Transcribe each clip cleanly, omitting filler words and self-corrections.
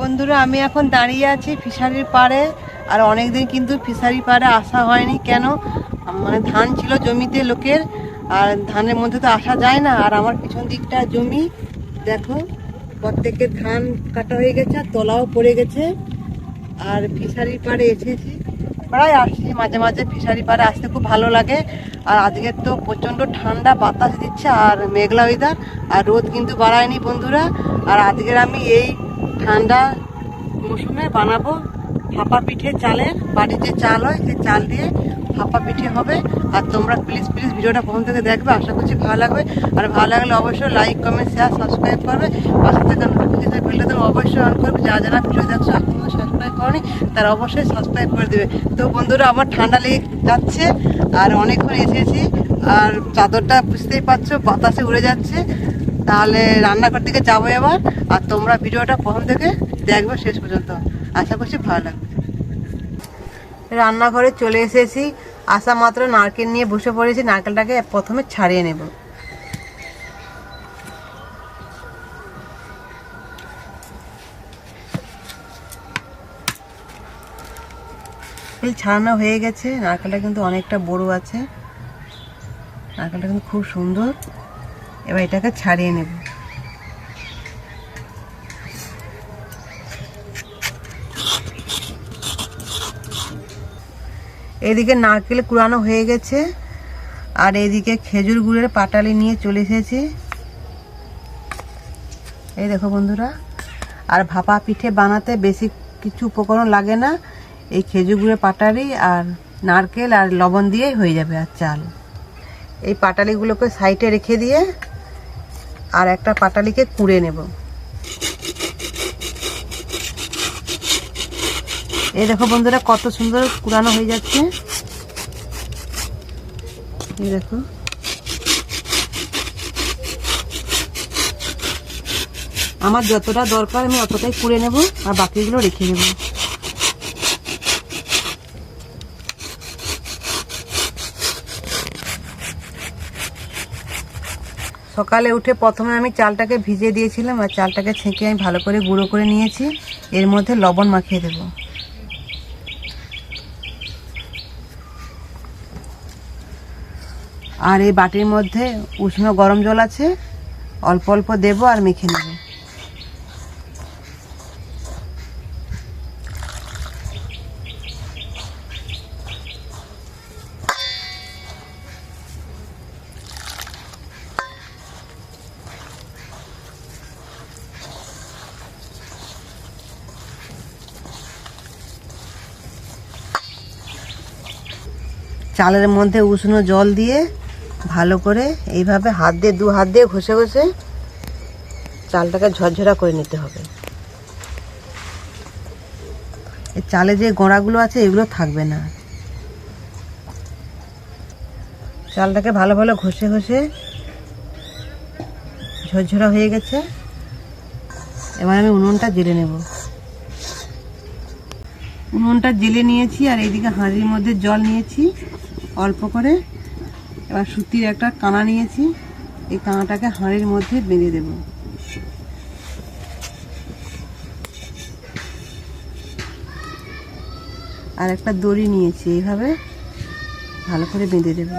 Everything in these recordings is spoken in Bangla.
বন্ধুরা, আমি এখন দাঁড়িয়ে আছি ফিশারির পাড়ে। আর অনেকদিন কিন্তু ফিশারির পাড়ে আসা হয়নি। কেন? মানে ধান ছিল জমিতে লোকের, আর ধানের মধ্যে তো আসা যায় না। আর আমার পিছন দিকটা জমি দেখো, প্রত্যেকের ধান কাটা হয়ে গেছে আর তলাও পড়ে গেছে। আর ফিশারির পাড়ে এসেছি, প্রায় আসছি মাঝে মাঝে। ফিশারি পাড়ে আসতে খুব ভালো লাগে। আর আজকের তো প্রচণ্ড ঠান্ডা, বাতাস দিচ্ছে আর মেঘলা ওয়েদার, আর রোদ কিন্তু বাড়ায়নি বন্ধুরা। আর আজকের আমি এই ঠান্ডা মৌসুমে বানাবো ভাপা পিঠে। চালের বাড়ির যে চাল হয় সেই চাল দিয়ে ভাপা পিঠে হবে। আর তোমরা প্লিজ ভিডিওটা প্রথম থেকে দেখবে, আশা করছি ভালো লাগবে। আর ভালো লাগলে অবশ্যই লাইক, কমেন্ট, শেয়ার, সাবস্ক্রাইব করবে। পাশে থাকা নোটিফিকেশন বেলটা তুমি অবশ্যই অন করবে। যারা যারা ভিডিও দেখছো এখনো সাবস্ক্রাইব করনি, তারা অবশ্যই সাবস্ক্রাইব করে দেবে। তো বন্ধুরা, আমার ঠান্ডা লেগে যাচ্ছে আর অনেকক্ষণ এসেছি। আর চাদরটা বুঝতেই পারছো বাতাসে উড়ে যাচ্ছে। তাহলে রান্নাঘর থেকে যাবো এবার। আর তোমরা ভিডিওটা প্রথম থেকে দেখবে শেষ পর্যন্ত, আশা করছি ভালো লাগবে। রান্নাঘরে চলে এসেছি। আসা মাত্র নারকেল নিয়ে বসে পড়েছি। নারকেলটাকে প্রথমে ছাড়িয়ে নেব। ছাড়ানো হয়ে গেছে। নারকেলটা কিন্তু অনেকটা বড় আছে। নারকেলটা কিন্তু খুব সুন্দর। এবার এটাকে ছাড়িয়ে নেব। এদিকে নারকেল কুড়ানো হয়ে গেছে, আর এইদিকে খেজুর গুড়ের পাটালি নিয়ে চলে এসেছি। এই দেখো বন্ধুরা, আর ভাপা পিঠে বানাতে বেশি কিছু উপকরণ লাগে না। এই খেজুর গুড়ের পাটালি আর নারকেল আর লবণ দিয়েই হয়ে যাবে, আর চাল। এই পাটালিগুলোকে সাইডে রেখে দিয়ে আর একটা পাটালিকে কুড়ে নেব। এই দেখো বন্ধুরা, কত সুন্দর কুড়ানো হয়ে যাচ্ছে। এই দেখো, আমার যতটা দরকার আমি অতটাই কুড়ে নেব, আর বাকিগুলো রেখে দেব। সকালে উঠে প্রথমে আমি চালটাকে ভিজিয়ে দিয়েছিলাম, আর চালটাকে ছেঁকে আমি ভালো করে গুঁড়ো করে নিয়েছি। এর মধ্যে লবণ মাখিয়ে দেব। আর এই বাটির মধ্যে উষ্ণ গরম জল আছে, অল্প অল্প দেব আর মেখে নেব। চালের মধ্যে উষ্ণ জল দিয়ে ভালো করে এইভাবে দু হাত দিয়ে ঘষে ঘষে চালটাকে ঝরঝরা করে নিতে হবে। এই চালে যে গোড়াগুলো আছে এগুলো থাকবে না। চালটাকে ভালো ভালো ঘষে ঘষে ঝরঝরা হয়ে গেছে। এবার আমি উনুনটা জ্বেলে নেব। উনুনটা জ্বেলে নিয়েছি, আর এইদিকে হাঁড়ির মধ্যে জল নিয়েছি অল্প করে। এবার সুতির একটা কানা নিয়েছি, এই কানাটাকে হাঁড়ির মধ্যে বেঁধে দেব। আর একটা দড়ি নিয়েছি, এইভাবে ভালো করে বেঁধে দেব।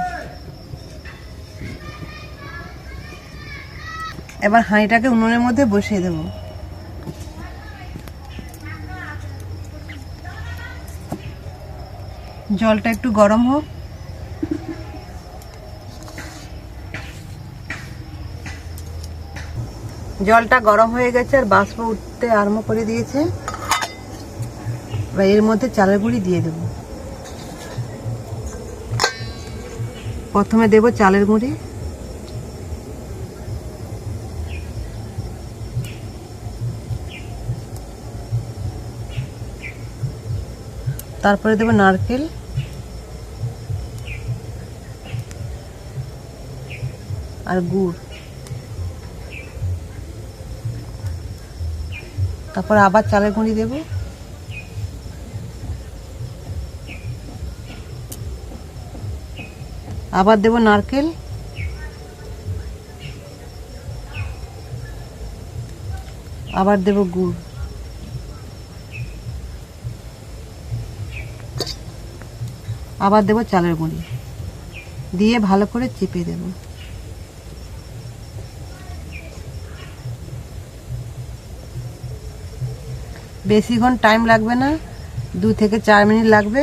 এবার হাঁড়িটাকে উনুনের মধ্যে বসিয়ে দেব। জলটা একটু গরম হোক। জলটা গরম হয়ে গেছে আর বাষ্প উঠতে আরম্ভ করে দিয়েছে। এবার এর মধ্যে চালের গুঁড়ি দিয়ে দেব। প্রথমে দেব চালের গুঁড়ি, তারপরে দেব নারকেল, আর গুড়। তারপর আবার চালের গুঁড়ি দেব। আবার দেব নারকেল, আবার দেব গুড়। আবার দেবো চালের গুঁড়ি, দিয়ে ভালো করে চেপে দেব। বেশিক্ষণ টাইম লাগবে না, 2 থেকে 4 মিনিট লাগবে।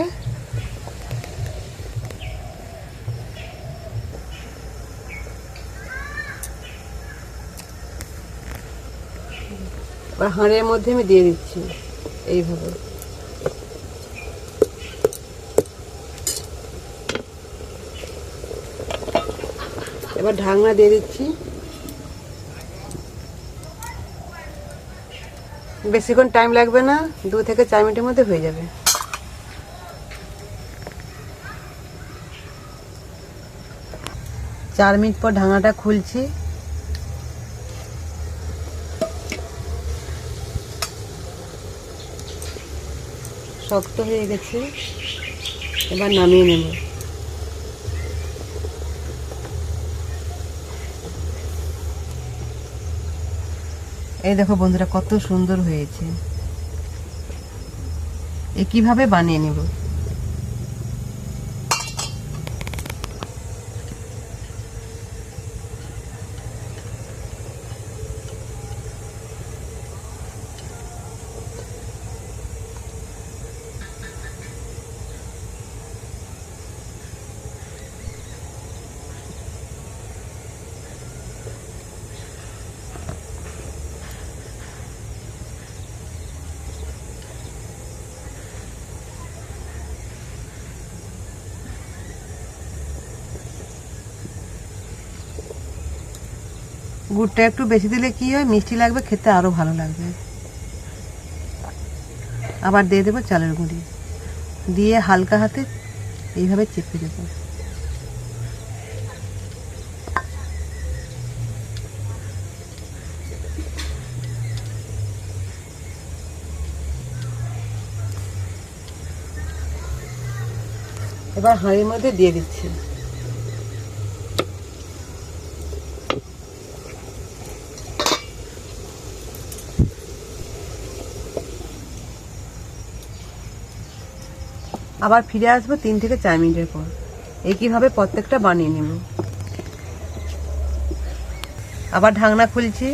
এবার হাঁড়ির মধ্যে আমি দিয়ে দিচ্ছি এইভাবে। এবার ঢাকনা দিয়ে দিচ্ছি। বেশিক্ষণ টাইম লাগবে না, 2 থেকে 4 মিনিটের মধ্যে হয়ে যাবে। চার মিনিট পর ঢাকনাটা খুলছি। শক্ত হয়ে গেছে, এবার নামিয়ে নেব। এই দেখো বন্ধুরা, কত সুন্দর হয়েছে। কিভাবে বানিয়ে নেব। গুড়টা একটু বেশি দিলে কি হয়, মিষ্টি লাগবে, খেতে আরো ভালো লাগবে। আবার দিয়ে দেবো চালের গুঁড়ি, দিয়ে হালকা হাতে এইভাবে চেপে দেবো। এবার হাঁড়ির মধ্যে দিয়ে দিচ্ছি। আবার ফিরে আসবো 3 থেকে 4 মিনিটের পর। একইভাবে প্রত্যেকটা বানিয়ে নেব। আবার ঢাকনা খুলছি।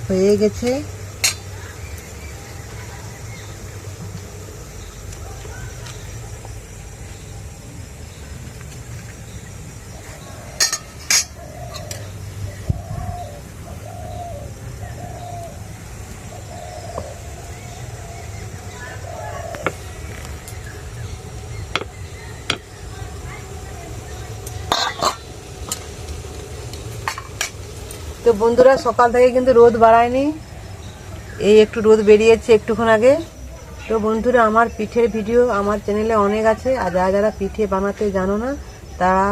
হয়ে গেছে। তো বন্ধুরা, সকাল থেকে কিন্তু রোদ বাড়ায়নি, এই একটু রোদ বেরিয়েছে একটুক্ষণ আগে। তো বন্ধুরা, আমার পিঠের ভিডিও আমার চ্যানেলে অনেক আছে, আর যারা যারা পিঠে বানাতে জানো না তারা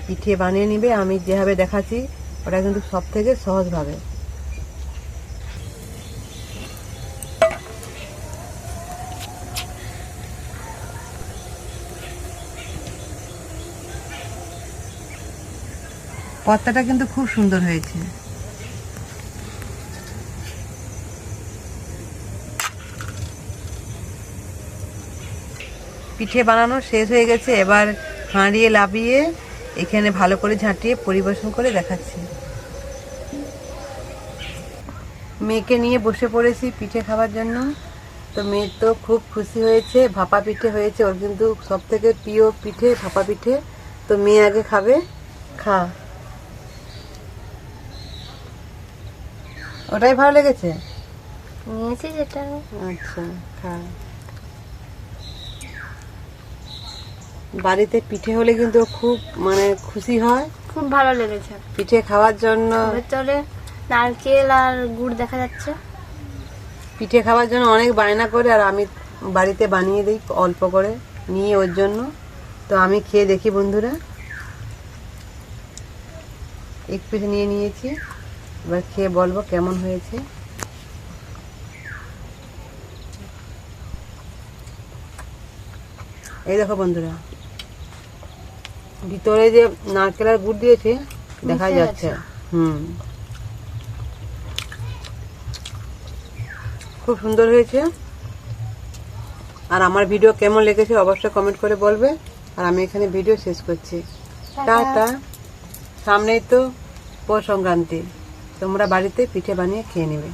পিঠে বানিয়ে নিবে। আমি যেভাবে দেখাচ্ছি ওটা কিন্তু সব থেকে সহজভাবে। পত্তাটা কিন্তু খুব সুন্দর হয়েছে। পিঠে বানানো শেষ হয়ে গেছে। এবার হাঁড়িয়ে লাভিয়ে এখানে ভালো করে ঝাঁটিয়ে পরিবেশন করে দেখাচ্ছি। মেয়েকে নিয়ে বসে পড়েছি পিঠে খাওয়ার জন্য। তো মেয়ে তো খুব খুশি হয়েছে, ভাপা পিঠে হয়েছে, ওর কিন্তু সব থেকে প্রিয় পিঠে ভাপা পিঠে। তো মেয়ে আগে খাবে, খা। ওটাই ভালো লেগেছে, নিয়েছি যেটা। আচ্ছা, খা। বাড়িতে পিঠে হলে কিন্তু খুব খুশি হয়। খুব ভালো লেগেছে পিঠে খাওয়ার জন্য। ভেতরে নারকেল আর গুড় দেখা যাচ্ছে। পিঠে খাওয়ার জন্য অনেক বায়না করে, আর আমি বাড়িতে বানিয়ে দিই অল্প করে নিয়ে ওর জন্য। তো আমি খেয়ে দেখি বন্ধুরা। এক পিঠে নিয়ে নিয়েছি, এবার খেয়ে বলবো কেমন হয়েছে। এই দেখো বন্ধুরা, ভিতরে যে নারকেল আর গুড় দিয়েছে দেখা যাচ্ছে। খুব সুন্দর হয়েছে। আর আমার ভিডিও কেমন লেগেছে অবশ্যই কমেন্ট করে বলবে। আর আমি এখানে ভিডিও শেষ করছি। টাটা। সামনেই তো পৌষ সংক্রান্তি, তোমরা বাড়িতে পিঠে বানিয়ে খেয়ে নেবে।